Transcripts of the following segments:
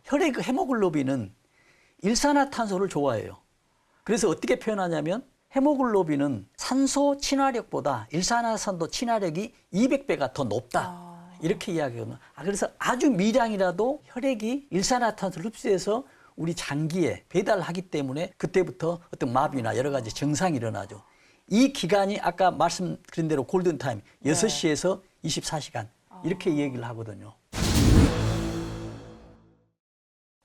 혈액 헤모글로빈은 일산화탄소를 좋아해요. 그래서 어떻게 표현하냐면 헤모글로빈은 산소 친화력보다 일산화탄소 친화력이 200배가 더 높다. 이렇게 이야기하거든요. 그래서 아주 미량이라도 혈액이 일산화탄소를 흡수해서 우리 장기에 배달하기 때문에 그때부터 어떤 마비나 여러 가지 증상이 일어나죠. 이 기간이 아까 말씀드린 대로 골든타임 6시에서 24시간 이렇게 얘기를 하거든요.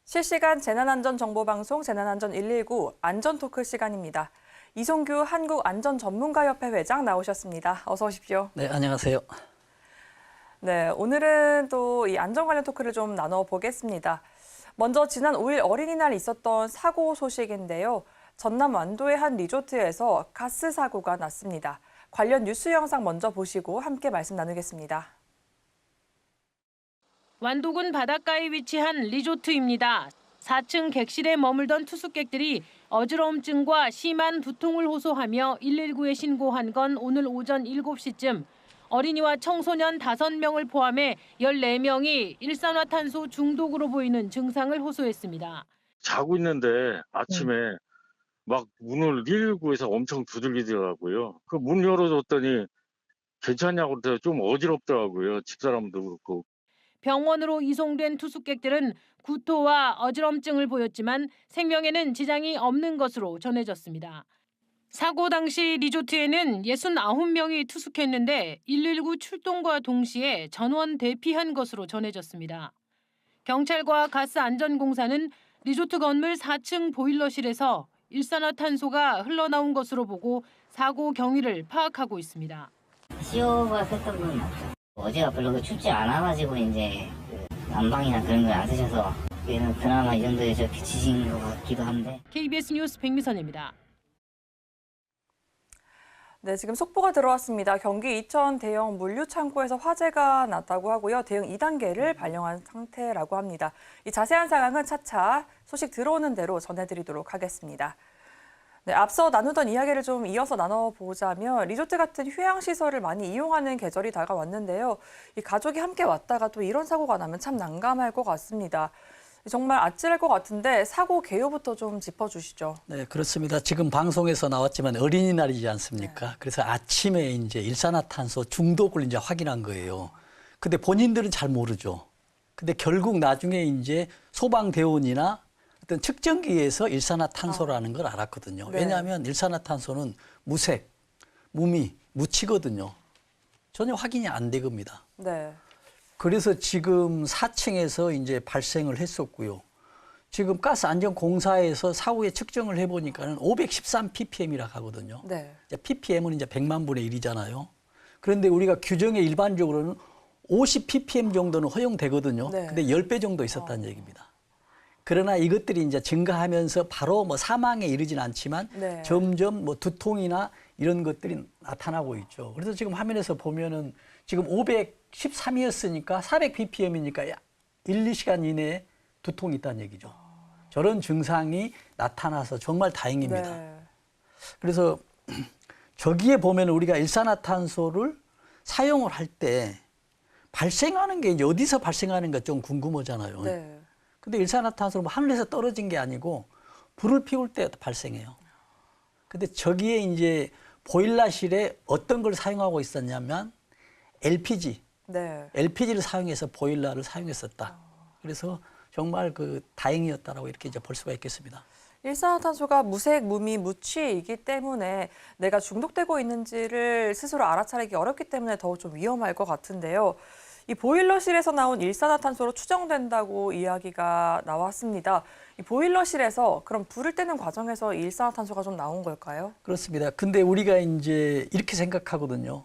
실시간 재난안전정보방송 재난안전 119 안전토크 시간입니다. 이성규 한국안전전문가협회 회장 나오셨습니다. 어서 오십시오. 네, 안녕하세요. 네, 오늘은 또 이 안전 관련 토크를 좀 나눠보겠습니다. 먼저 지난 5일 어린이날 있었던 사고 소식인데요. 전남 완도의 한 리조트에서 가스 사고가 났습니다. 관련 뉴스 영상 먼저 보시고 함께 말씀 나누겠습니다. 완도군 바닷가에 위치한 리조트입니다. 4층 객실에 머물던 투숙객들이 어지러움증과 심한 두통을 호소하며 119에 신고한 건 오늘 오전 7시쯤 어린이와 청소년 5명을 포함해 14명이 일산화탄소 중독으로 보이는 증상을 호소했습니다. 자고 있는데 아침에 막 문을 119에서 엄청 두들기더라고요. 그 문 열어줬더니 괜찮냐고 그래서 좀 어지럽더라고요. 집사람도 그렇고. 병원으로 이송된 투숙객들은 구토와 어지럼증을 보였지만 생명에는 지장이 없는 것으로 전해졌습니다. 사고 당시 리조트에는 69명이 투숙했는데 119 출동과 동시에 전원 대피한 것으로 전해졌습니다. 경찰과 가스안전공사는 리조트 건물 4층 보일러실에서 일산화탄소가 흘러나온 것으로 보고 사고 경위를 파악하고 있습니다. 시효가 했던 건 맞죠. 어제가 별로 춥지 않아가지고 이제 난방이나 그런 걸 안 쓰셔서 얘는 그나마 이 정도에서 비치신 것 같기도 한데. KBS 뉴스 백미선입니다. 네, 지금 속보가 들어왔습니다. 경기 이천 대형 물류 창고에서 화재가 났다고 하고요. 대응 2단계를 발령한 상태라고 합니다. 이 자세한 상황은 차차 소식 들어오는 대로 전해드리도록 하겠습니다. 네, 앞서 나누던 이야기를 좀 이어서 나눠보자면 리조트 같은 휴양시설을 많이 이용하는 계절이 다가왔는데요. 이 가족이 함께 왔다가 또 이런 사고가 나면 참 난감할 것 같습니다. 정말 아찔할 것 같은데 사고 개요부터 좀 짚어주시죠. 네, 그렇습니다. 지금 방송에서 나왔지만 어린이날이지 않습니까? 네. 그래서 아침에 이제 일산화탄소 중독을 이제 확인한 거예요. 근데 본인들은 잘 모르죠. 근데 결국 나중에 이제 소방대원이나 어떤 측정기에서 일산화탄소라는 걸 알았거든요. 네. 왜냐하면 일산화탄소는 무색, 무미, 무치거든요. 전혀 확인이 안 되겁니다. 네. 그래서 지금 4층에서 이제 발생을 했었고요. 지금 가스안전공사에서 사후에 측정을 해보니까는 513 ppm이라고 하거든요. 네. ppm은 이제 100만 분의 1이잖아요. 그런데 우리가 규정에 일반적으로는 50 ppm 정도는 허용되거든요. 네. 근데 10배 정도 있었다는 얘기입니다. 그러나 이것들이 이제 증가하면서 바로 뭐 사망에 이르진 않지만 네. 점점 뭐 두통이나 이런 것들이 나타나고 있죠. 그래서 지금 화면에서 보면은 지금 513이었으니까 400 ppm이니까 1, 2시간 이내에 두통이 있다는 얘기죠. 저런 증상이 나타나서 정말 다행입니다. 네. 그래서 저기에 보면 우리가 일산화탄소를 사용을 할 때 발생하는 게 이제 어디서 발생하는가 좀 궁금하잖아요. 네. 근데 일산화탄소는 뭐 하늘에서 떨어진 게 아니고 불을 피울 때 발생해요. 근데 저기에 이제 보일러실에 어떤 걸 사용하고 있었냐면 LPG, 네. LPG를 사용해서 보일러를 사용했었다. 그래서 정말 그 다행이었다라고 이렇게 이제 볼 수가 있겠습니다. 일산화탄소가 무색, 무미, 무취이기 때문에 내가 중독되고 있는지를 스스로 알아차리기 어렵기 때문에 더욱 좀 위험할 것 같은데요. 이 보일러실에서 나온 일산화탄소로 추정된다고 이야기가 나왔습니다. 이 보일러실에서 그럼 불을 떼는 과정에서 이 일산화탄소가 좀 나온 걸까요? 그렇습니다. 근데 우리가 이제 이렇게 생각하거든요.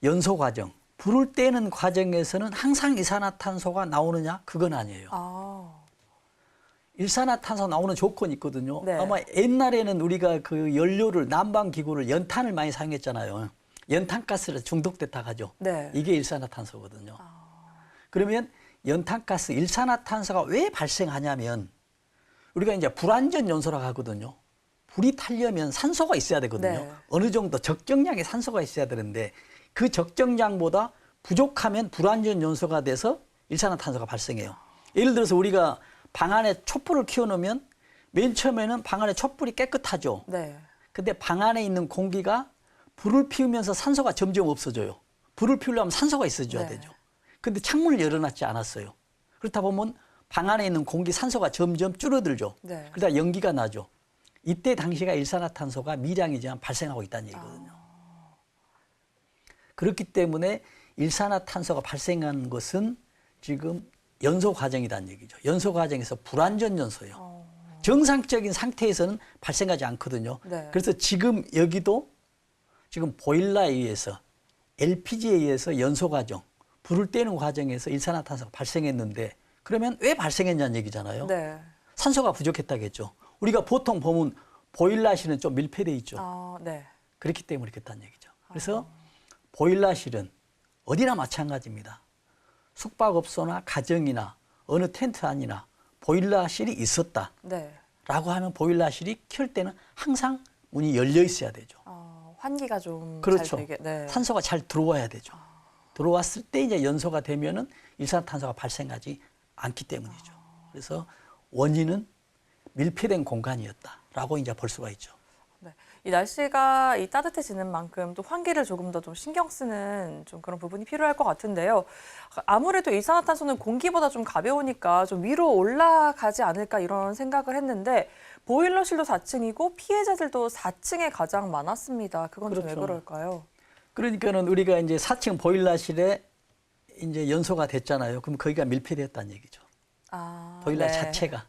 연소 과정. 불을 떼는 과정에서는 항상 일산화탄소가 나오느냐? 그건 아니에요. 일산화탄소 나오는 조건이 있거든요. 네. 아마 옛날에는 우리가 그 연료를 난방기구를 연탄을 많이 사용했잖아요. 연탄가스를 중독됐다 하죠. 네. 이게 일산화탄소거든요. 그러면 연탄가스, 일산화탄소가 왜 발생하냐면 우리가 이제 불완전 연소라고 하거든요. 불이 타려면 산소가 있어야 되거든요. 네. 어느 정도 적정량의 산소가 있어야 되는데 그 적정량보다 부족하면 불완전 연소가 돼서 일산화탄소가 발생해요. 예를 들어서 우리가 방 안에 촛불을 켜놓으면 맨 처음에는 방 안에 촛불이 깨끗하죠. 네. 근데 방 안에 있는 공기가 불을 피우면서 산소가 점점 없어져요. 불을 피우려면 산소가 있어줘야 네. 되죠. 근데 창문을 열어놨지 않았어요. 그렇다 보면 방 안에 있는 공기 산소가 점점 줄어들죠. 네. 그러다 연기가 나죠. 이때 당시가 일산화탄소가 미량이지만 발생하고 있다는 얘기거든요. 그렇기 때문에 일산화탄소가 발생한 것은 지금 연소 과정이라는 얘기죠. 연소 과정에서 불완전 연소예요. 정상적인 상태에서는 발생하지 않거든요. 네. 그래서 지금 여기도 지금 보일러에 의해서 LPG에 의해서 연소 과정, 불을 떼는 과정에서 일산화탄소가 발생했는데 그러면 왜 발생했냐는 얘기잖아요. 네. 산소가 부족했다겠죠. 우리가 보통 보면 보일러실은 좀 밀폐돼 있죠. 네. 그렇기 때문에 그랬다는 얘기죠. 그래서 보일러실은 어디나 마찬가지입니다. 숙박업소나 가정이나 어느 텐트 안이나 보일러실이 있었다라고 네. 하면 보일러실이 켤 때는 항상 문이 열려 있어야 되죠. 환기가 좀 그렇죠. 잘 되게. 네. 산소가 잘 들어와야 되죠. 들어왔을 때 이제 연소가 되면은 일산화탄소가 발생하지 않기 때문이죠. 그래서 원인은 밀폐된 공간이었다라고 이제 볼 수가 있죠. 네. 이 날씨가 이 따뜻해지는 만큼 또 환기를 조금 더 좀 신경 쓰는 좀 그런 부분이 필요할 것 같은데요. 아무래도 일산화탄소는 공기보다 좀 가벼우니까 좀 위로 올라가지 않을까 이런 생각을 했는데 보일러실도 4층이고 피해자들도 4층에 가장 많았습니다. 그건 좀 왜 그렇죠. 그럴까요? 그러니까는 우리가 이제 4층 보일러실에 이제 연소가 됐잖아요. 그럼 거기가 밀폐됐다는 얘기죠. 보일러 네. 자체가.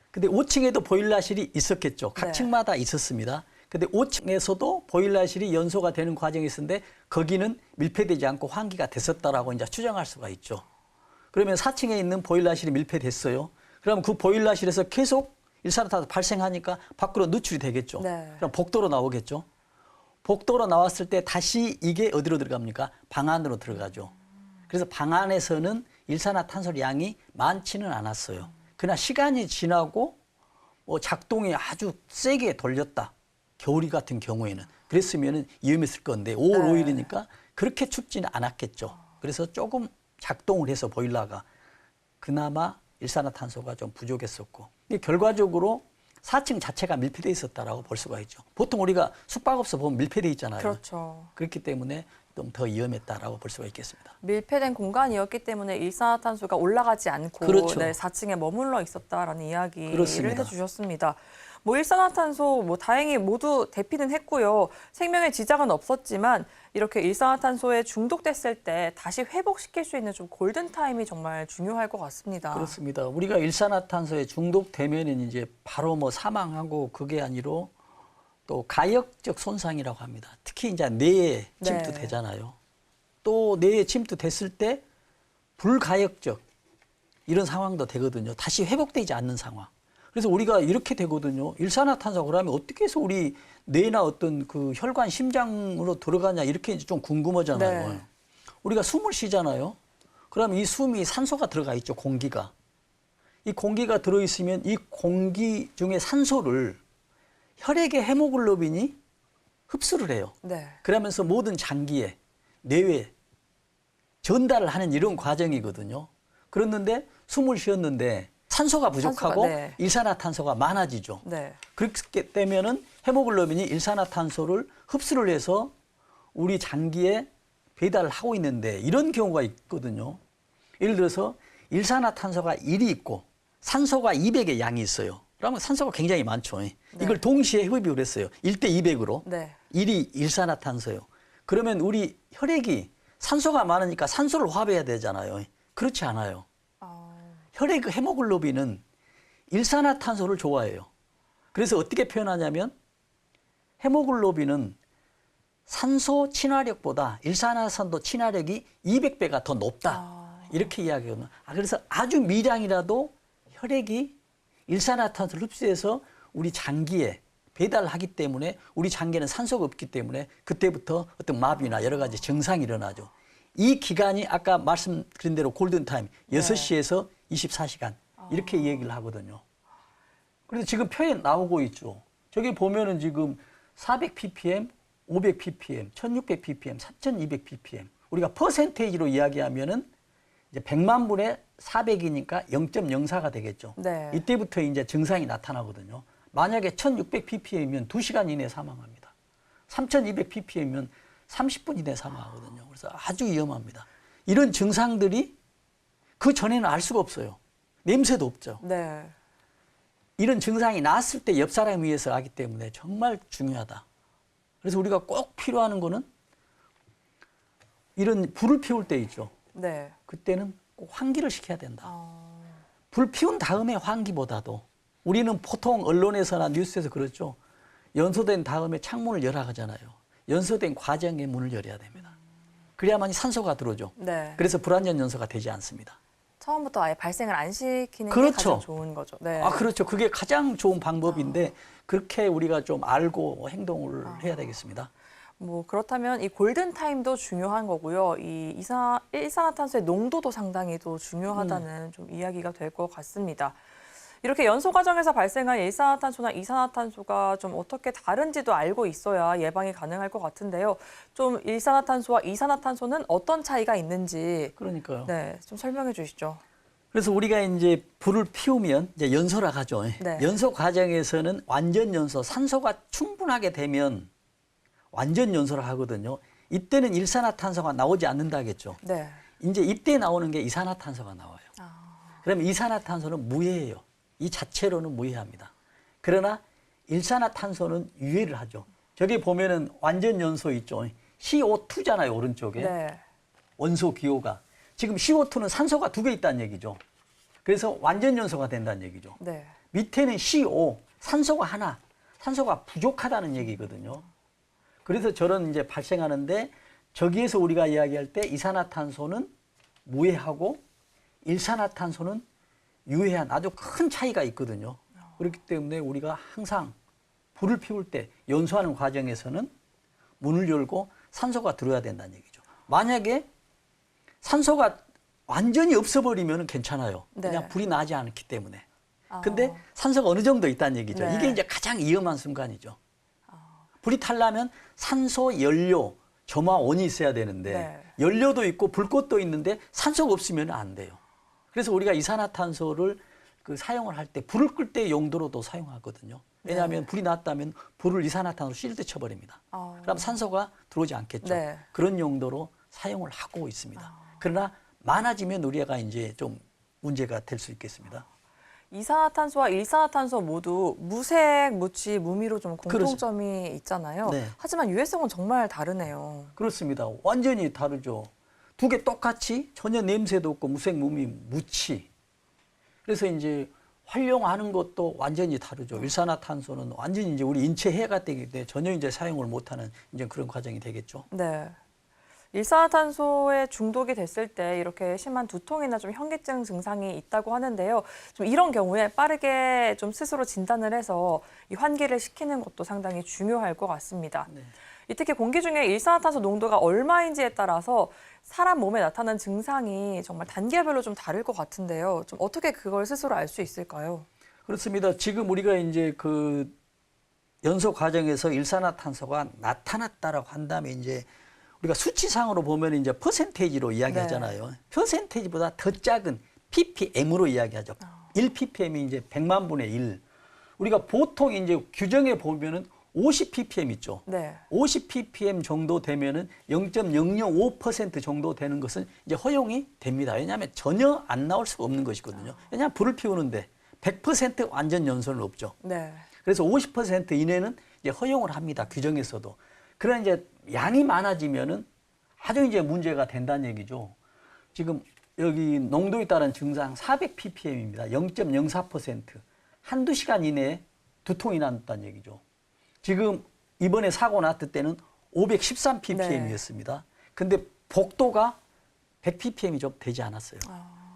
근데 5층에도 보일러실이 있었겠죠. 각 네. 층마다 있었습니다. 근데 5층에서도 보일러실이 연소가 되는 과정이 있었는데 거기는 밀폐되지 않고 환기가 됐었다라고 이제 추정할 수가 있죠. 그러면 4층에 있는 보일러실이 밀폐됐어요. 그럼 그 보일러실에서 계속 일산화탄소 발생하니까 밖으로 누출이 되겠죠. 네. 그럼 복도로 나오겠죠. 복도로 나왔을 때 다시 이게 어디로 들어갑니까? 방 안으로 들어가죠. 그래서 방 안에서는 일산화탄소 양이 많지는 않았어요. 그러나 시간이 지나고 뭐 작동이 아주 세게 돌렸다. 겨울이 같은 경우에는 그랬으면 위험했을 건데 5월 5일이니까 그렇게 춥지는 않았겠죠. 그래서 조금 작동을 해서 보일러가 그나마 일산화탄소가 좀 부족했었고 결과적으로 4층 자체가 밀폐되어 있었다라고 볼 수가 있죠. 보통 우리가 숙박업소 보면 밀폐되어 있잖아요. 그렇죠. 그렇기 때문에 좀 더 위험했다라고 볼 수가 있겠습니다. 밀폐된 공간이었기 때문에 일산화탄소가 올라가지 않고 그렇죠. 네, 4층에 머물러 있었다라는 이야기를 그렇습니다. 해주셨습니다. 뭐 일산화탄소 뭐 다행히 모두 대피는 했고요. 생명에 지장은 없었지만 이렇게 일산화탄소에 중독됐을 때 다시 회복시킬 수 있는 좀 골든 타임이 정말 중요할 것 같습니다. 그렇습니다. 우리가 일산화탄소에 중독되면은 이제 바로 뭐 사망하고 그게 아니로 또 가역적 손상이라고 합니다. 특히 이제 뇌에 침투되잖아요. 또 뇌에 침투됐을 때 불가역적 이런 상황도 되거든요. 다시 회복되지 않는 상황. 그래서 우리가 이렇게 되거든요. 일산화탄소 그러면 어떻게 해서 우리 뇌나 어떤 그 혈관, 심장으로 들어가냐 이렇게 좀 궁금하잖아요. 네. 우리가 숨을 쉬잖아요. 그럼 이 숨이 산소가 들어가 있죠. 공기가. 이 공기가 들어있으면 이 공기 중에 산소를 혈액의 헤모글로빈이 흡수를 해요. 네. 그러면서 모든 장기에, 뇌에 전달을 하는 이런 과정이거든요. 그랬는데 숨을 쉬었는데 산소가 부족하고 네. 일산화탄소가 많아지죠. 네. 그렇게 되면은 헤모글로빈이 일산화탄소를 흡수를 해서 우리 장기에 배달을 하고 있는데 이런 경우가 있거든요. 예를 들어서 일산화탄소가 1이 있고 산소가 200의 양이 있어요. 그러면 산소가 굉장히 많죠. 이걸 동시에 흡입을 했어요. 1대 200으로. 네. 1이 일산화탄소요. 그러면 우리 혈액이 산소가 많으니까 산소를 화합해야 되잖아요. 그렇지 않아요. 혈액 헤모글로빈은 일산화탄소를 좋아해요. 그래서 어떻게 표현하냐면 헤모글로빈은 산소 친화력보다 일산화탄소 친화력이 200배가 더 높다. 이렇게 이야기하거든요. 그래서 아주 미량이라도 혈액이 일산화탄소를 흡수해서 우리 장기에 배달하기 때문에 우리 장기에는 산소가 없기 때문에 그때부터 어떤 마비나 여러 가지 증상이 일어나죠. 이 기간이 아까 말씀드린 대로 골든타임 6시에서 24시간 이렇게 얘기를 하거든요. 그래서 지금 표현 나오고 있죠. 저기 보면은 지금 400ppm, 500ppm, 1600ppm, 4200ppm 우리가 퍼센테이지로 이야기하면은 이제 100만 분의 400이니까 0.04가 되겠죠. 네. 이때부터 이제 증상이 나타나거든요. 만약에 1600ppm이면 2시간 이내에 사망합니다. 3200ppm이면 30분 이내에 사망하거든요. 그래서 아주 위험합니다. 이런 증상들이 그 전에는 알 수가 없어요. 냄새도 없죠. 네. 이런 증상이 났을 때 옆 사람 위해서 하기 때문에 정말 중요하다. 그래서 우리가 꼭 필요한 거는 이런 불을 피울 때 있죠. 네. 그때는 꼭 환기를 시켜야 된다. 불 피운 다음에 환기보다도 우리는 보통 언론에서나 뉴스에서 그렇죠. 연소된 다음에 창문을 열어 하잖아요. 연소된 과정에 문을 열어야 됩니다. 그래야만 산소가 들어오죠. 네. 그래서 불완전 연소가 되지 않습니다. 처음부터 아예 발생을 안 시키는 게 그렇죠. 가장 좋은 거죠. 네. 그렇죠. 그게 가장 좋은 방법인데 그렇게 우리가 좀 알고 행동을 해야 되겠습니다. 뭐 그렇다면 이 골든 타임도 중요한 거고요. 이 일산화탄소의 농도도 상당히 또 중요하다는 좀 이야기가 될 것 같습니다. 이렇게 연소 과정에서 발생한 일산화탄소나 이산화탄소가 좀 어떻게 다른지도 알고 있어야 예방이 가능할 것 같은데요. 좀 일산화탄소와 이산화탄소는 어떤 차이가 있는지 그러니까요. 네, 좀 설명해 주시죠. 그래서 우리가 이제 불을 피우면 이제 연소라 하죠. 네. 연소 과정에서는 완전 연소, 산소가 충분하게 되면 완전 연소를 하거든요. 이때는 일산화탄소가 나오지 않는다겠죠. 네. 이제 이때 나오는 게 이산화탄소가 나와요. 그러면 이산화탄소는 무해예요. 이 자체로는 무해합니다. 그러나 일산화탄소는 유해를 하죠. 저기 보면은 완전 연소 있죠. CO2잖아요, 오른쪽에. 네. 원소 기호가. 지금 CO2는 산소가 2개 있다는 얘기죠. 그래서 완전 연소가 된다는 얘기죠. 네. 밑에는 CO, 산소가 하나, 산소가 부족하다는 얘기거든요. 그래서 저런 이제 발생하는데 저기에서 우리가 이야기할 때 이산화탄소는 무해하고 일산화탄소는 유해한 아주 큰 차이가 있거든요. 그렇기 때문에 우리가 항상 불을 피울 때 연소하는 과정에서는 문을 열고 산소가 들어야 된다는 얘기죠. 만약에 산소가 완전히 없어버리면 괜찮아요. 네. 그냥 불이 나지 않기 때문에. 근데 산소가 어느 정도 있다는 얘기죠. 네. 이게 이제 가장 위험한 순간이죠. 불이 타려면 산소, 연료, 점화원이 있어야 되는데 네. 연료도 있고 불꽃도 있는데 산소가 없으면 안 돼요. 그래서 우리가 이산화탄소를 사용을 할 때 불을 끌 때 용도로도 사용하거든요. 왜냐하면 불이 났다면 불을 이산화탄소로 실드 쳐버립니다. 그럼 산소가 들어오지 않겠죠. 네. 그런 용도로 사용을 하고 있습니다. 그러나 많아지면 우리가 이제 좀 문제가 될 수 있겠습니다. 이산화탄소와 일산화탄소 모두 무색, 무취, 무미로 좀 공통점이 있잖아요. 네. 하지만 유해성은 정말 다르네요. 그렇습니다. 완전히 다르죠. 두 개 똑같이 전혀 냄새도 없고 무색, 무미, 무취. 그래서 이제 활용하는 것도 완전히 다르죠. 일산화탄소는 완전히 이제 우리 인체 해가 되기 때문에 전혀 이제 사용을 못하는 이제 그런 과정이 되겠죠. 네. 일산화탄소에 중독이 됐을 때 이렇게 심한 두통이나 좀 현기증 증상이 있다고 하는데요. 좀 이런 경우에 빠르게 좀 스스로 진단을 해서 이 환기를 시키는 것도 상당히 중요할 것 같습니다. 네. 특히 공기 중에 일산화탄소 농도가 얼마인지에 따라서 사람 몸에 나타나는 증상이 정말 단계별로 좀 다를 것 같은데요. 좀 어떻게 그걸 스스로 알 수 있을까요? 그렇습니다. 지금 우리가 이제 그 연소 과정에서 일산화탄소가 나타났다라고 한다면 이제 우리가 수치상으로 보면 이제 퍼센테이지로 이야기하잖아요. 네. 퍼센테이지보다 더 작은 ppm으로 이야기하죠. 1ppm이 이제 100만 분의 1. 우리가 보통 이제 규정에 보면은 50ppm 있죠. 네. 50ppm 정도 되면은 0.005% 정도 되는 것은 이제 허용이 됩니다. 왜냐하면 전혀 안 나올 수가 없는 것이거든요. 왜냐하면 불을 피우는데 100% 완전 연소는 없죠. 네. 그래서 50% 이내는 이제 허용을 합니다. 규정에서도. 그러나 이제 양이 많아지면은 아주 이제 문제가 된다는 얘기죠. 지금 여기 농도에 따른 증상 400ppm입니다. 0.04%. 한두 시간 이내에 두통이 났다는 얘기죠. 지금 이번에 사고 났을 때는 513ppm이었습니다. 근데 복도가 100ppm이 좀 되지 않았어요.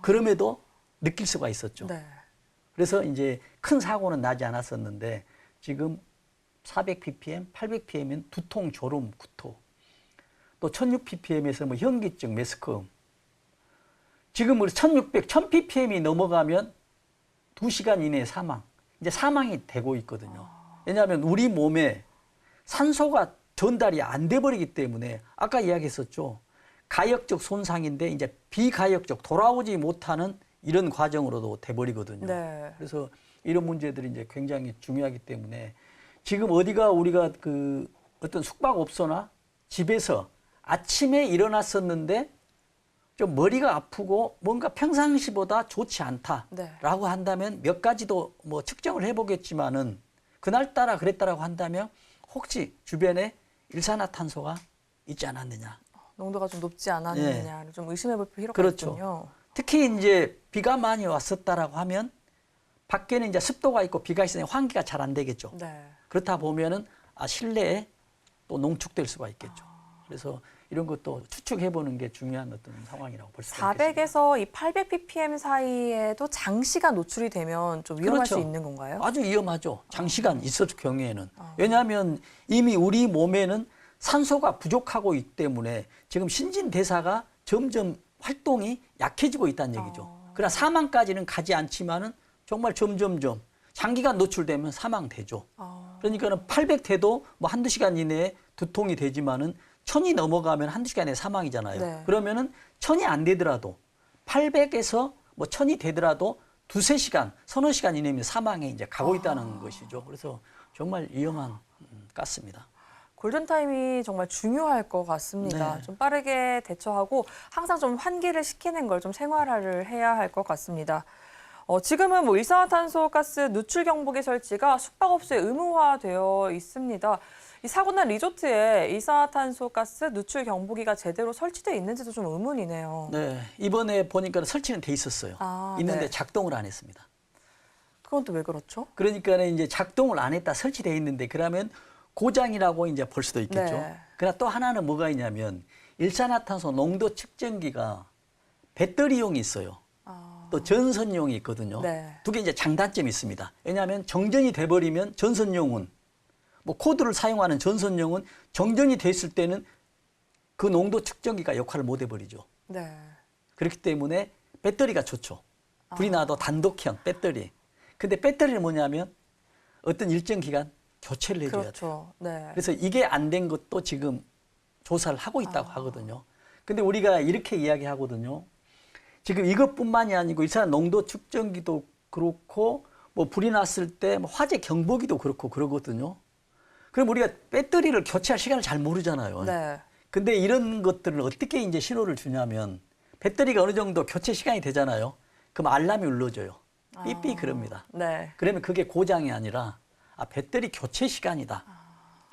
그럼에도 느낄 수가 있었죠. 네. 그래서 이제 큰 사고는 나지 않았었는데 지금 400ppm, 800ppm은 두통, 졸음, 구토. 또 1600ppm에서 뭐 현기증, 메스꺼움. 지금 우리 1600, 1000ppm이 넘어가면 2시간 이내에 사망. 이제 사망이 되고 있거든요. 왜냐하면 우리 몸에 산소가 전달이 안 돼 버리기 때문에 아까 이야기했었죠. 가역적 손상인데 이제 비가역적 돌아오지 못하는 이런 과정으로도 돼버리거든요. 네. 그래서 이런 문제들이 이제 굉장히 중요하기 때문에 지금 어디가 우리가 그 어떤 숙박업소나 집에서 아침에 일어났었는데 좀 머리가 아프고 뭔가 평상시보다 좋지 않다라고 네. 한다면 몇 가지도 뭐 측정을 해보겠지만은 그날따라 그랬다라고 한다면 혹시 주변에 일산화탄소가 있지 않았느냐. 농도가 좀 높지 않았느냐를 좀 의심해 볼 필요가 그렇죠. 있군요. 특히 이제 비가 많이 왔었다라고 하면 밖에는 이제 습도가 있고 비가 있으니 환기가 잘 안 되겠죠. 네. 그렇다 보면은 실내에 또 농축될 수가 있겠죠. 그래서 이런 것도 추측해 보는 게 중요한 어떤 상황이라고 볼 수가 있겠습니다. 400에서 이 800 ppm 사이에도 장시간 노출이 되면 좀 위험할 그렇죠. 수 있는 건가요? 아주 위험하죠. 장시간 있을 경우에는. 왜냐하면 이미 우리 몸에는 산소가 부족하고 있기 때문에 지금 신진대사가 점점 활동이 약해지고 있다는 얘기죠. 그러나 사망까지는 가지 않지만은 정말 점점점 장기간 노출되면 사망되죠. 그러니까는 800대도 뭐 한두 시간 이내에 두통이 되지만은 1000이 넘어가면 한두 시간에 사망이잖아요. 네. 그러면은 1000이 안 되더라도 800에서 뭐 1000이 되더라도 두세 시간, 서너 시간 이내면 사망에 이제 가고 있다는 것이죠. 그래서 정말 위험한 가스입니다. 골든타임이 정말 중요할 것 같습니다. 네. 좀 빠르게 대처하고 항상 좀 환기를 시키는 걸 좀 생활화를 해야 할 것 같습니다. 지금은 뭐 일산화탄소 가스 누출 경보기 설치가 숙박업소에 의무화되어 있습니다. 이 사고 난 리조트에 일산화탄소 가스 누출 경보기가 제대로 설치되어 있는지도 좀 의문이네요. 네, 이번에 보니까 설치는 돼 있었어요. 있는데 네. 작동을 안 했습니다. 그건 또 왜 그렇죠? 그러니까 이제 작동을 안 했다 설치돼 있는데 그러면 고장이라고 이제 볼 수도 있겠죠. 네. 그러나 또 하나는 뭐가 있냐면 일산화탄소 농도 측정기가 배터리용이 있어요. 또 전선용이 있거든요. 네. 두 개 이제 장단점이 있습니다. 왜냐하면 정전이 돼버리면 전선용은 뭐 코드를 사용하는 전선용은 정전이 됐을 때는 그 농도 측정기가 역할을 못 해버리죠. 네. 그렇기 때문에 배터리가 좋죠. 불이 나도 단독형 배터리. 근데 배터리는 뭐냐면 어떤 일정 기간 교체를 해줘야 돼요. 그렇죠. 네. 그래서 이게 안 된 것도 지금 조사를 하고 있다고 하거든요. 근데 우리가 이렇게 이야기하거든요. 지금 이것뿐만이 아니고 일산 농도 측정기도 그렇고 뭐 불이 났을 때 뭐 화재 경보기도 그렇고 그러거든요. 그럼 우리가 배터리를 교체할 시간을 잘 모르잖아요. 네. 근데 이런 것들을 어떻게 이제 신호를 주냐면 배터리가 어느 정도 교체 시간이 되잖아요. 그럼 알람이 울려줘요. 삐삐 그럽니다. 네. 그러면 그게 고장이 아니라 배터리 교체 시간이다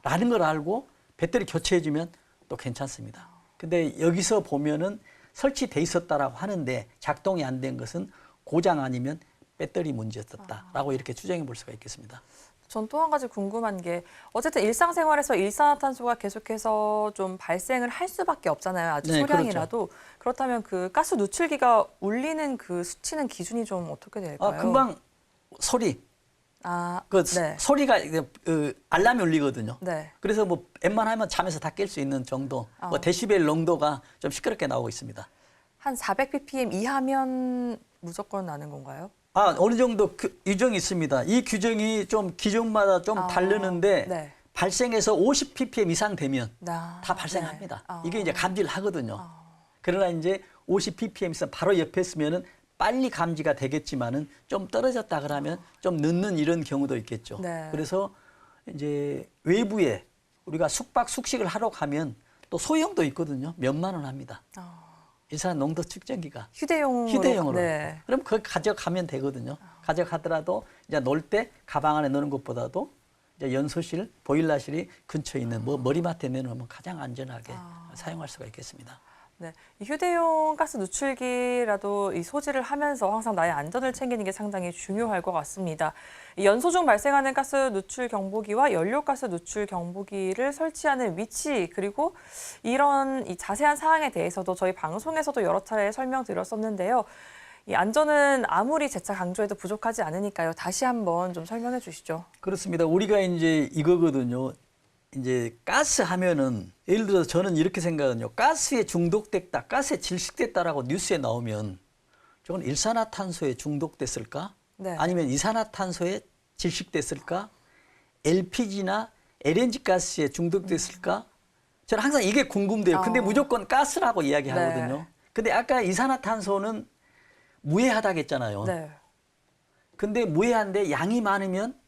라는 걸 알고 배터리 교체해주면 또 괜찮습니다. 근데 여기서 보면은 설치돼 있었다라고 하는데 작동이 안 된 것은 고장 아니면 배터리 문제였다라고 이렇게 추정해 볼 수가 있겠습니다. 전 또 한 가지 궁금한 게 어쨌든 일상생활에서 일산화탄소가 계속해서 좀 발생을 할 수밖에 없잖아요. 아주 네, 소량이라도. 그렇다면 그 가스 누출기가 울리는 그 수치는 기준이 좀 어떻게 될까요? 금방 소리, 네. 소리가 알람이 울리거든요. 네. 그래서 뭐 웬만하면 잠에서 다 깰 수 있는 정도, 뭐 데시벨 농도가 좀 시끄럽게 나오고 있습니다. 한 400 ppm 이하면 무조건 나는 건가요? 어느 정도 규정이 있습니다. 이 규정이 좀 기종마다 좀 다르는데 네. 발생해서 50 ppm 이상 되면 다 네. 발생합니다. 이게 이제 감지를 하거든요. 그러나 이제 50 ppm 이상 바로 옆에 있으면은 빨리 감지가 되겠지만은 좀 떨어졌다 그러면 좀 늦는 이런 경우도 있겠죠. 네. 그래서 이제 외부에 우리가 숙박 숙식을 하러 가면 또 소형도 있거든요. 몇만 원 합니다. 일산 농도 측정기가 휴대용으로. 네. 그럼 그거 가져가면 되거든요. 가져가더라도 이제 놀 때 가방 안에 넣는 것보다도 이제 연소실, 보일러실이 근처에 있는 뭐 머리맡에 내놓으면 가장 안전하게 사용할 수가 있겠습니다. 네, 이 휴대용 가스 누출기라도 이 소지를 하면서 항상 나의 안전을 챙기는 게 상당히 중요할 것 같습니다. 이 연소 중 발생하는 가스 누출 경보기와 연료 가스 누출 경보기를 설치하는 위치 그리고 이런 이 자세한 사항에 대해서도 저희 방송에서도 여러 차례 설명드렸었는데요. 이 안전은 아무리 재차 강조해도 부족하지 않으니까요. 다시 한번 좀 설명해 주시죠. 그렇습니다. 우리가 이제 이거거든요. 이제 가스 하면은 예를 들어서 저는 이렇게 생각하거든요. 가스에 중독됐다, 가스에 질식됐다라고 뉴스에 나오면 저건 일산화탄소에 중독됐을까? 네. 아니면 이산화탄소에 질식됐을까? LPG나 LNG 가스에 중독됐을까? 저는 항상 이게 궁금돼요. 근데 무조건 가스라고 이야기하거든요. 네. 근데 아까 이산화탄소는 무해하다고 했잖아요. 네. 근데 무해한데 양이 많으면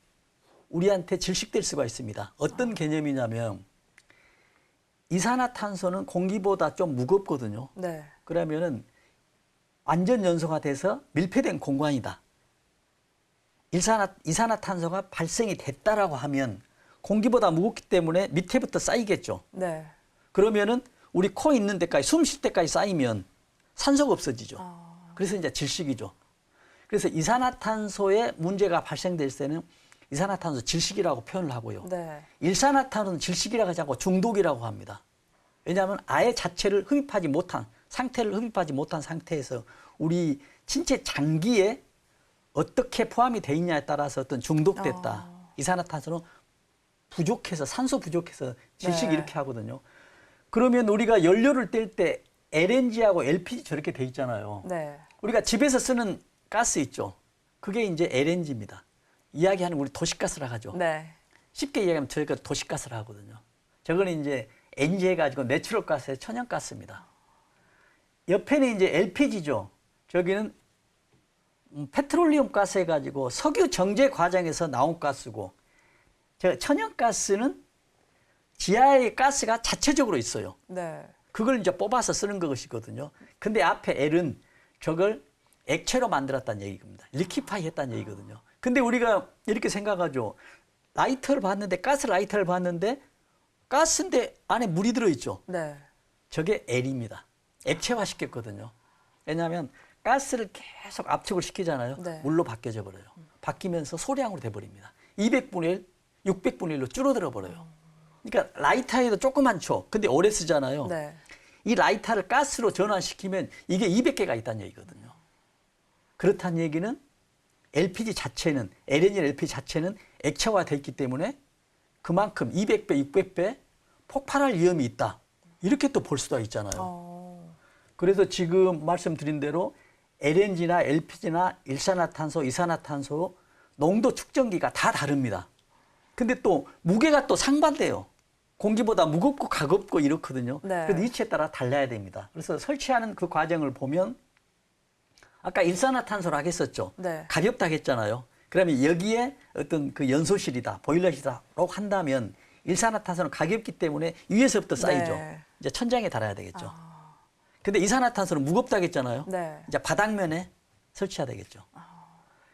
우리한테 질식될 수가 있습니다. 어떤 개념이냐면 이산화탄소는 공기보다 좀 무겁거든요. 네. 그러면은 완전 연소가 돼서 밀폐된 공간이다. 이산화탄소가 발생이 됐다라고 하면 공기보다 무겁기 때문에 밑에부터 쌓이겠죠. 네. 그러면은 우리 코 있는 데까지 숨 쉴 때까지 쌓이면 산소가 없어지죠. 그래서 이제 질식이죠. 그래서 이산화탄소에 문제가 발생될 때는 이산화탄소 질식이라고 표현을 하고요. 네. 일산화탄소는 질식이라고 하지 않고 중독이라고 합니다. 왜냐하면 아예 자체를 흡입하지 못한 상태를 흡입하지 못한 상태에서 우리 신체 장기에 어떻게 포함이 돼 있냐에 따라서 어떤 중독됐다. 이산화탄소는 부족해서 산소 부족해서 질식 네. 이렇게 하거든요. 그러면 우리가 연료를 뗄 때 LNG하고 LPG 저렇게 돼 있잖아요. 네. 우리가 집에서 쓰는 가스 있죠. 그게 이제 LNG입니다. 이야기하는 우리 도시가스라 하죠. 네. 쉽게 이야기하면 저희가 도시가스라 하거든요. 저거는 이제 NG 해가지고 내추럴 가스의 천연가스입니다. 옆에는 이제 LPG죠. 저기는 페트롤리움 가스 해가지고 석유 정제 과정에서 나온 가스고, 저 천연가스는 지하에 가스가 자체적으로 있어요. 네. 그걸 이제 뽑아서 쓰는 것이거든요. 근데 앞에 L은 저걸 액체로 만들었다는 얘기입니다. 리퀴파이 했다는 얘기거든요. 근데 우리가 이렇게 생각하죠. 라이터를 봤는데, 가스 라이터를 봤는데, 가스인데 안에 물이 들어있죠. 네. 저게 L입니다. 액체화 시켰거든요. 왜냐하면 가스를 계속 압축을 시키잖아요. 네. 물로 바뀌어져 버려요. 바뀌면서 소량으로 돼버립니다. 200분의 1, 600분의 1로 줄어들어 버려요. 그러니까 라이터에도 조그맣죠. 근데 오래 쓰잖아요. 네. 이 라이터를 가스로 전환시키면 이게 200개가 있다는 얘기거든요. 그렇다는 얘기는 LPG 자체는, LNG, LPG 자체는 액체화되어 있기 때문에 그만큼 200배, 600배 폭발할 위험이 있다. 이렇게 또 볼 수도 있잖아요. 그래서 지금 말씀드린 대로 LNG나 LPG나 일산화탄소, 이산화탄소 농도 측정기가 다 다릅니다. 근데 또 무게가 또 상반돼요. 공기보다 무겁고 가볍고 이렇거든요. 네. 그래서 위치에 따라 달라야 됩니다. 그래서 설치하는 그 과정을 보면 아까 일산화탄소를 하겠었죠. 네. 가볍다 했잖아요. 그러면 여기에 어떤 그 연소실이다, 보일러실이다라고 한다면 일산화탄소는 가볍기 때문에 위에서부터 쌓이죠. 네. 이제 천장에 달아야 되겠죠. 근데 이산화탄소는 무겁다 했잖아요. 네. 이제 바닥면에 설치해야 되겠죠.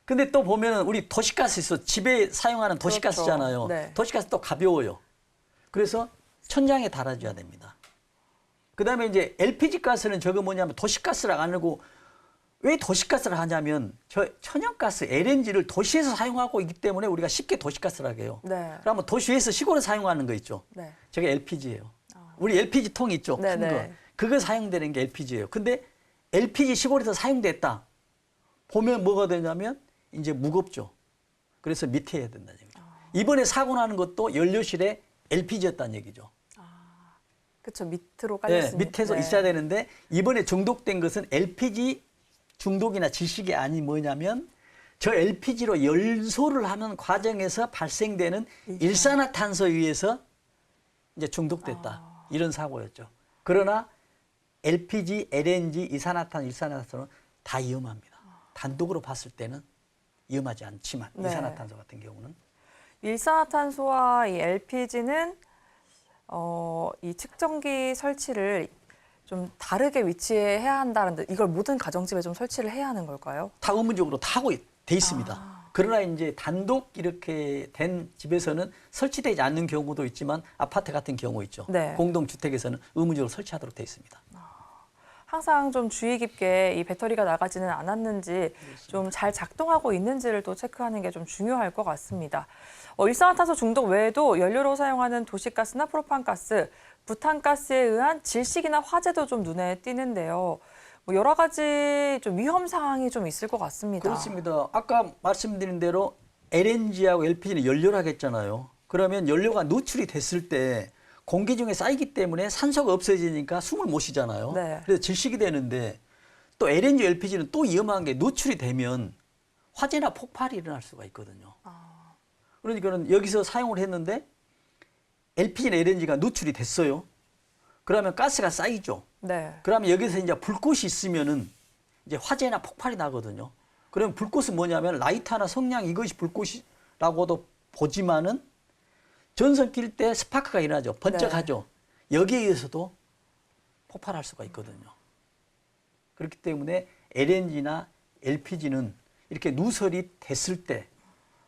근데 또 보면은 우리 도시가스 있어. 집에 사용하는 도시가스잖아요. 그렇죠. 네. 도시가스 또 가벼워요. 그래서 천장에 달아줘야 됩니다. 그 다음에 이제 LPG 가스는 저거 뭐냐면 도시가스라고 안 하고, 왜 도시가스를 하냐면 저 천연가스 LNG를 도시에서 사용하고 있기 때문에 우리가 쉽게 도시가스라고 해요. 네. 그러면 도시에서 시골에 사용하는 거 있죠. 네. 저게 LPG예요. 우리 LPG 통 있죠. 네, 큰 거. 네. 그거 사용되는 게 LPG예요. 근데 LPG 시골에서 사용됐다. 보면 뭐가 되냐면 이제 무겁죠. 그래서 밑에 해야 된다는 얘기죠. 이번에 사고 나는 것도 연료실에 LPG였다는 얘기죠. 그렇죠. 밑으로 네, 깔렸으니까. 밑에서 있어야 되는데 이번에 중독된 것은 LPG 중독이나 질식이 아니 뭐냐면 저 LPG로 연소를 하는 과정에서 발생되는 일산화탄소에 의해서 이제 중독됐다. 이런 사고였죠. 그러나 LPG, LNG, 이산화탄소, 일산화탄소는 다 위험합니다. 단독으로 봤을 때는 위험하지 않지만 네. 이산화탄소 같은 경우는 일산화탄소와 이 LPG는 이 측정기 설치를 좀 다르게 위치해야 한다는데, 이걸 모든 가정집에 좀 설치를 해야 하는 걸까요? 다 의무적으로 다 하고 돼 있습니다. 그러나 이제 단독 이렇게 된 집에서는 설치되지 않는 경우도 있지만 아파트 같은 경우 있죠. 네. 공동주택에서는 의무적으로 설치하도록 돼 있습니다. 항상 좀 주의 깊게 이 배터리가 나가지는 않았는지 좀 잘 작동하고 있는지를 또 체크하는 게 좀 중요할 것 같습니다. 일산화탄소 중독 외에도 연료로 사용하는 도시가스나 프로판가스, 부탄가스에 의한 질식이나 화재도 좀 눈에 띄는데요. 뭐 여러 가지 좀 위험 상황이 좀 있을 것 같습니다. 그렇습니다. 아까 말씀드린 대로 LNG하고 LPG는 연료라고 했잖아요. 그러면 연료가 누출이 됐을 때 공기 중에 쌓이기 때문에 산소가 없어지니까 숨을 못 쉬잖아요. 네. 그래서 질식이 되는데 또 LNG, LPG는 또 위험한 게 누출이 되면 화재나 폭발이 일어날 수가 있거든요. 그러니까는 여기서 사용을 했는데 LPG나 LNG가 누출이 됐어요. 그러면 가스가 쌓이죠. 네. 그러면 여기서 이제 불꽃이 있으면은 이제 화재나 폭발이 나거든요. 그러면 불꽃은 뭐냐면 라이터나 성냥 이것이 불꽃이라고도 보지만은 전선 낄 때 스파크가 일어나죠. 번쩍하죠. 여기에 의해서도 폭발할 수가 있거든요. 그렇기 때문에 LNG나 LPG는 이렇게 누설이 됐을 때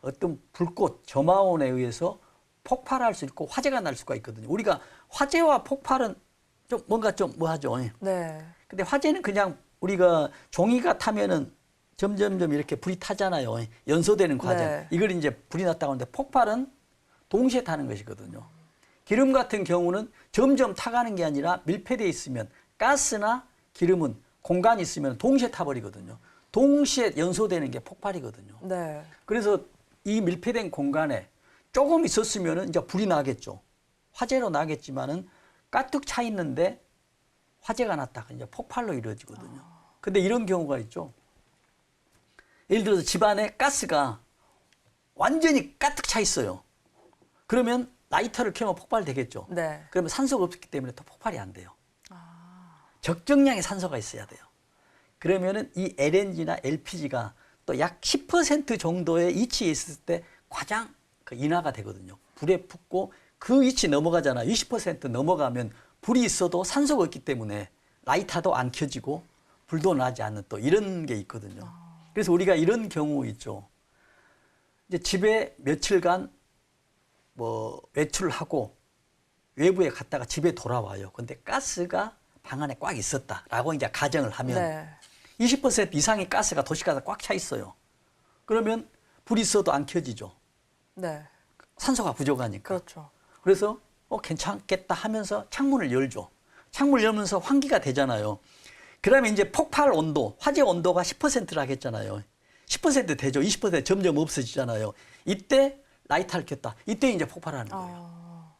어떤 불꽃, 점화원에 의해서 폭발할 수 있고 화재가 날 수가 있거든요. 우리가 화재와 폭발은 좀 뭔가 좀 뭐하죠. 네. 근데 화재는 그냥 우리가 종이가 타면은 점점점 이렇게 불이 타잖아요. 연소되는 과정. 네. 이걸 이제 불이 났다고 하는데 폭발은 동시에 타는 것이거든요. 기름 같은 경우는 점점 타가는 게 아니라 밀폐되어 있으면 가스나 기름은 공간이 있으면 동시에 타버리거든요. 동시에 연소되는 게 폭발이거든요. 네. 그래서 이 밀폐된 공간에 조금 있었으면 이제 불이 나겠죠. 화재로 나겠지만은 가득 차 있는데 화재가 났다가 이제 폭발로 이루어지거든요. 근데 이런 경우가 있죠. 예를 들어서 집안에 가스가 완전히 가득 차 있어요. 그러면 라이터를 켜면 폭발되겠죠. 네. 그러면 산소가 없기 때문에 또 폭발이 안 돼요. 적정량의 산소가 있어야 돼요. 그러면은 이 LNG나 LPG가 또 약 10% 정도의 위치에 있을 때 가장 그 인하가 되거든요. 불에 붙고 그 위치 넘어가잖아요. 20% 넘어가면 불이 있어도 산소가 없기 때문에 라이터도 안 켜지고 불도 나지 않는 또 이런 게 있거든요. 그래서 우리가 이런 경우 있죠. 이제 집에 며칠간 뭐 외출을 하고 외부에 갔다가 집에 돌아와요. 근데 가스가 방 안에 꽉 있었다라고 이제 가정을 하면 네. 20% 이상의 가스가 도시가스가 꽉 차 있어요. 그러면 불이 있어도 안 켜지죠. 네. 산소가 부족하니까. 그렇죠. 그래서 괜찮겠다 하면서 창문을 열죠. 창문을 열면서 환기가 되잖아요. 그러면 이제 폭발 온도, 화재 온도가 10%라고 했잖아요. 10% 되죠. 20% 점점 없어지잖아요. 이때 라이터를 켰다. 이때 이제 폭발하는 거예요.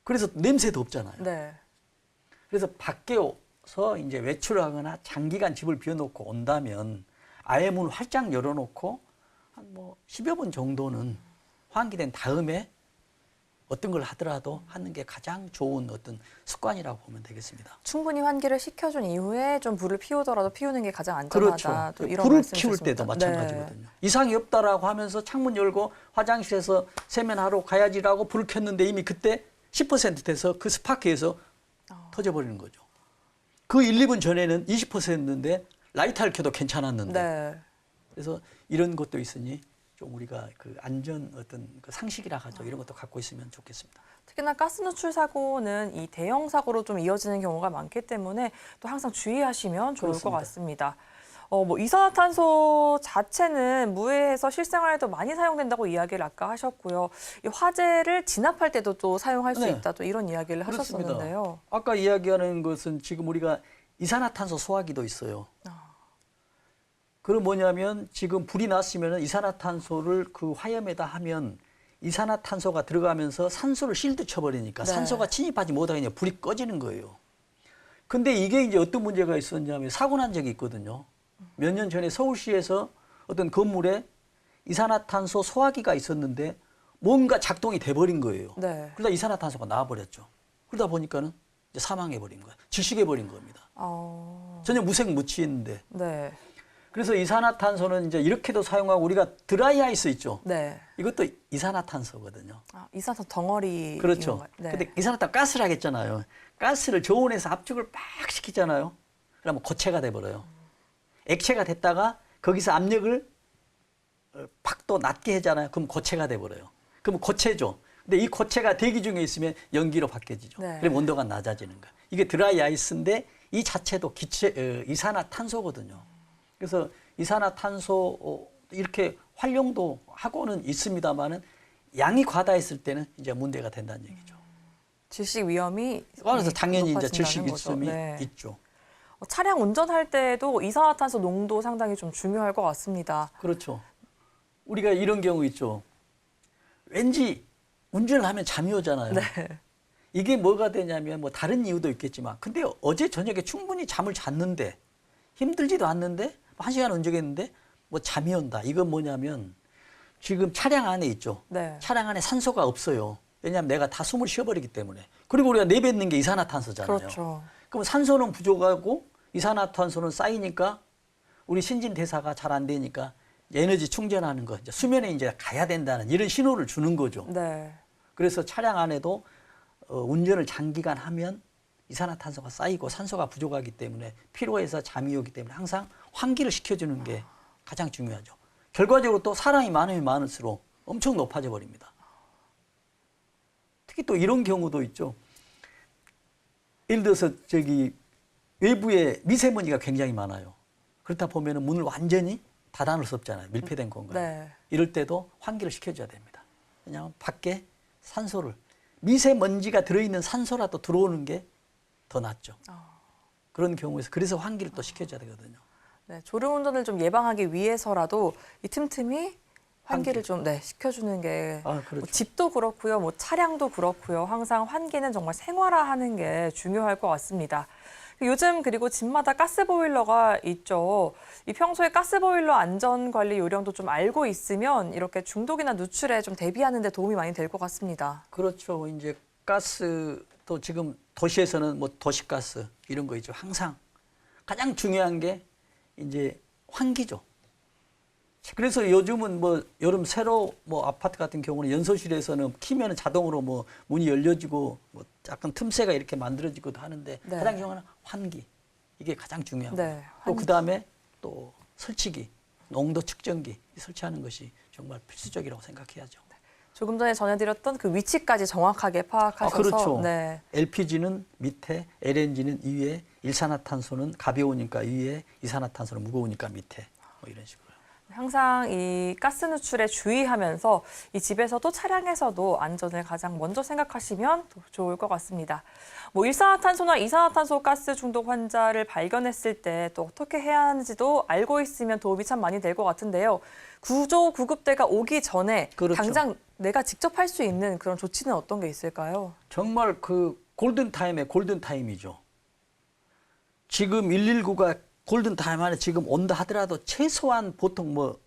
그래서 냄새도 없잖아요. 네. 그래서 밖에서 이제 외출을 하거나 장기간 집을 비워놓고 온다면 아예 문을 활짝 열어놓고 한 뭐 10여 분 정도는 환기된 다음에 어떤 걸 하더라도 하는 게 가장 좋은 어떤 습관이라고 보면 되겠습니다. 충분히 환기를 시켜준 이후에 좀 불을 피우더라도 피우는 게 가장 안전하다. 그렇죠. 또 이런 불을 말씀이셨습니다. 키울 때도 마찬가지거든요. 네. 이상이 없다라고 하면서 창문 열고 화장실에서 세면하러 가야지라고 불을 켰는데 이미 그때 10% 돼서 그 스파크에서 터져버리는 거죠. 그 1, 2분 전에는 20%였는데 라이터를 켜도 괜찮았는데 네. 그래서 이런 것도 있으니 좀 우리가 그 안전 어떤 그 상식이라 하죠. 이런 것도 갖고 있으면 좋겠습니다. 특히나 가스 노출 사고는 이 대형 사고로 좀 이어지는 경우가 많기 때문에 또 항상 주의하시면 좋을 그렇습니다. 것 같습니다. 뭐 이산화탄소 자체는 무해에서 실생활에도 많이 사용된다고 이야기를 아까 하셨고요. 이 화재를 진압할 때도 또 사용할 수 네. 있다. 또 이런 이야기를 그렇습니다. 하셨었는데요. 아까 이야기하는 것은 지금 우리가 이산화탄소 소화기도 있어요. 그럼 뭐냐면 지금 불이 났으면 이산화탄소를 그 화염에다 하면 이산화탄소가 들어가면서 산소를 실드 쳐버리니까 네. 산소가 침입하지 못하게 그냥 불이 꺼지는 거예요. 근데 이게 이제 어떤 문제가 있었냐면 사고 난 적이 있거든요. 몇 년 전에 서울시에서 어떤 건물에 이산화탄소 소화기가 있었는데 뭔가 작동이 돼버린 거예요. 네. 그러다 이산화탄소가 나와버렸죠. 그러다 보니까는 이제 사망해버린 거예요. 질식해버린 겁니다. 전혀 무색무취했는데. 네. 그래서 이산화탄소는 이제 이렇게도 사용하고 우리가 드라이아이스 있죠. 네. 이것도 이산화탄소거든요. 이산화탄소 덩어리. 그렇죠. 네. 근데 이산화탄소 가스를 하겠잖아요. 가스를 저온에서 압축을 막 시키잖아요. 그러면 고체가 돼버려요. 액체가 됐다가 거기서 압력을 팍 또 낮게 하잖아요. 그럼 고체가 돼버려요. 그럼 고체죠. 근데 이 고체가 대기 중에 있으면 연기로 바뀌어지죠. 네. 그럼 온도가 낮아지는 거예요. 이게 드라이아이스인데 이 자체도 이산화탄소거든요. 그래서 이산화탄소 이렇게 활용도 하고는 있습니다만은 양이 과다했을 때는 이제 문제가 된다는 얘기죠. 질식 위험이 그래서 당연히 이제 높아진다는 질식 거죠. 위험이 네. 있죠. 차량 운전할 때도 이산화탄소 농도 상당히 좀 중요할 것 같습니다. 그렇죠. 우리가 이런 경우 있죠. 왠지 운전을 하면 잠이 오잖아요. 네. 이게 뭐가 되냐면 뭐 다른 이유도 있겠지만 근데 어제 저녁에 충분히 잠을 잤는데 힘들지도 않는데 1시간 운전했는데 뭐 잠이 온다. 이건 뭐냐면 지금 차량 안에 있죠. 네. 차량 안에 산소가 없어요. 왜냐하면 내가 다 숨을 쉬어버리기 때문에. 그리고 우리가 내뱉는 게 이산화탄소잖아요. 그렇죠. 그럼 산소는 부족하고 이산화탄소는 쌓이니까 우리 신진대사가 잘 안 되니까 에너지 충전하는 거, 이제 수면에 이제 가야 된다는 이런 신호를 주는 거죠. 네. 그래서 차량 안에도 운전을 장기간 하면 이산화탄소가 쌓이고 산소가 부족하기 때문에 피로해서 잠이 오기 때문에 항상 환기를 시켜주는 게 가장 중요하죠. 결과적으로 또 사람이 많으면 많을수록 엄청 높아져 버립니다. 특히 또 이런 경우도 있죠. 예를 들어서 외부에 미세먼지가 굉장히 많아요. 그렇다 보면 문을 완전히 닫아 놓을 수 없잖아요. 밀폐된 공간. 네. 이럴 때도 환기를 시켜줘야 됩니다. 왜냐하면 밖에 산소를, 미세먼지가 들어있는 산소라도 들어오는 게 더 낫죠. 그런 경우에서 그래서 환기를 또 시켜줘야 되거든요. 네, 졸음운전을 좀 예방하기 위해서라도 이 틈틈이 환기를 좀 시켜주는 게 그렇죠. 뭐 집도 그렇고요, 뭐 차량도 그렇고요. 항상 환기는 정말 생활화하는 게 중요할 것 같습니다. 요즘 그리고 집마다 가스보일러가 있죠. 이 평소에 가스보일러 안전관리 요령도 좀 알고 있으면 이렇게 중독이나 누출에 좀 대비하는 데 도움이 많이 될 것 같습니다. 그렇죠. 이제 가스도 지금 도시에서는 뭐 도시가스 이런 거 있죠. 항상 가장 중요한 게 이제 환기죠. 그래서 요즘은 뭐 여름 새로 뭐 아파트 같은 경우는 연소실에서는 키면은 자동으로 뭐 문이 열려지고 뭐 약간 틈새가 이렇게 만들어지기도 하는데 네. 가장 중요한 건 환기. 이게 가장 중요하고 네, 또 그다음에 또 설치기, 농도 측정기 설치하는 것이 정말 필수적이라고 생각해야죠. 조금 전에 전해드렸던 그 위치까지 정확하게 파악하셔서 그렇죠. 네. LPG는 밑에, LNG는 위에, 일산화탄소는 가벼우니까 위에, 이산화탄소는 무거우니까 밑에 뭐 이런 식으로. 항상 이 가스 누출에 주의하면서 이 집에서도 차량에서도 안전을 가장 먼저 생각하시면 더 좋을 것 같습니다. 뭐 일산화탄소나 이산화탄소 가스 중독 환자를 발견했을 때 또 어떻게 해야 하는지도 알고 있으면 도움이 참 많이 될 것 같은데요. 구조 구급대가 오기 전에 그렇죠. 당장 내가 직접 할 수 있는 그런 조치는 어떤 게 있을까요? 정말 그 골든타임의 골든타임이죠. 지금 119가 골든타임 안에 지금 온다 하더라도 최소한 보통 뭐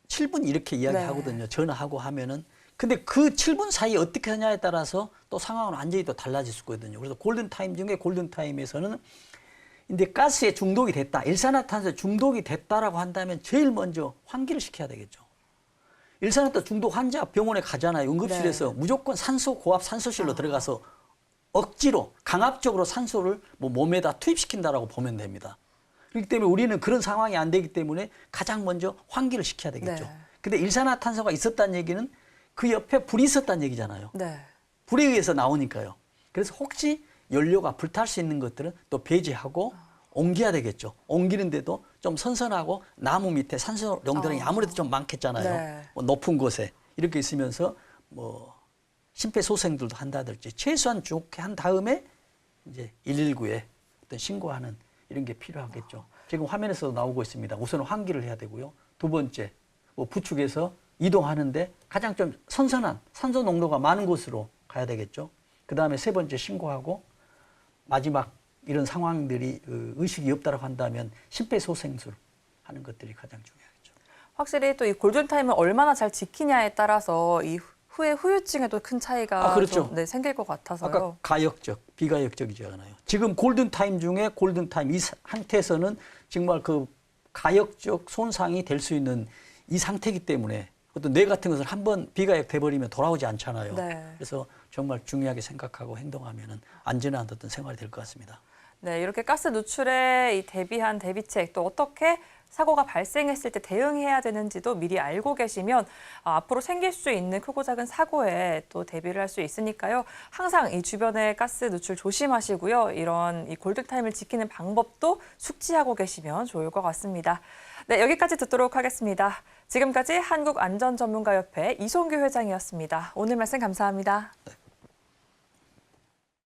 7분 이렇게 이야기하거든요. 전화하고 하면은. 근데 그 7분 사이에 어떻게 하냐에 따라서 또 상황은 완전히 또 달라질 수 있거든요. 그래서 골든타임 중에 골든타임에서는 근데 가스에 중독이 됐다, 일산화탄소에 중독이 됐다라고 한다면 제일 먼저 환기를 시켜야 되겠죠. 일산화탄소 중독 환자 병원에 가잖아요. 응급실에서 무조건 산소 고압 산소실로 들어가서 억지로 강압적으로 산소를 뭐 몸에다 투입시킨다라고 보면 됩니다. 그렇기 때문에 우리는 그런 상황이 안 되기 때문에 가장 먼저 환기를 시켜야 되겠죠. 네. 근데 일산화탄소가 있었다는 얘기는 그 옆에 불이 있었다는 얘기잖아요. 네. 불에 의해서 나오니까요. 그래서 혹시 연료가 불탈 수 있는 것들은 또 배제하고 옮겨야 되겠죠. 옮기는데도 좀 선선하고 나무 밑에 산소 용도량이 아무래도 좀 많겠잖아요. 네. 뭐 높은 곳에 이렇게 있으면서 뭐 심폐소생술도 한다든지 최소한 좋게 한 다음에 이제 119에 어떤 신고하는 이런 게 필요하겠죠. 지금 화면에서도 나오고 있습니다. 우선 환기를 해야 되고요. 두 번째, 뭐 부축해서 이동하는데 가장 좀 선선한 산소 농도가 많은 곳으로 가야 되겠죠. 그 다음에 세 번째 신고하고 마지막 이런 상황들이 의식이 없다고 한다면 심폐소생술 하는 것들이 가장 중요하겠죠. 확실히 또 이 골든타임을 얼마나 잘 지키냐에 따라서 이 후에 후유증에도 큰 차이가 그렇죠. 좀, 생길 것 같아서요. 아까 가역적, 비가역적이잖아요. 지금 골든타임 중에 골든타임 이 상태에서는 정말 그 가역적 손상이 될 수 있는 이 상태이기 때문에 어떤 뇌 같은 것을 한번 비가역 돼버리면 돌아오지 않잖아요. 네. 그래서 정말 중요하게 생각하고 행동하면 안전한 어떤 생활이 될 것 같습니다. 네, 이렇게 가스 누출에 이 대비한 대비책 또 어떻게 사고가 발생했을 때 대응해야 되는지도 미리 알고 계시면 앞으로 생길 수 있는 크고 작은 사고에 또 대비를 할 수 있으니까요. 항상 이 주변에 가스 누출 조심하시고요. 이런 이 골든타임을 지키는 방법도 숙지하고 계시면 좋을 것 같습니다. 네, 여기까지 듣도록 하겠습니다. 지금까지 한국안전전문가협회 이송규 회장이었습니다. 오늘 말씀 감사합니다. 네.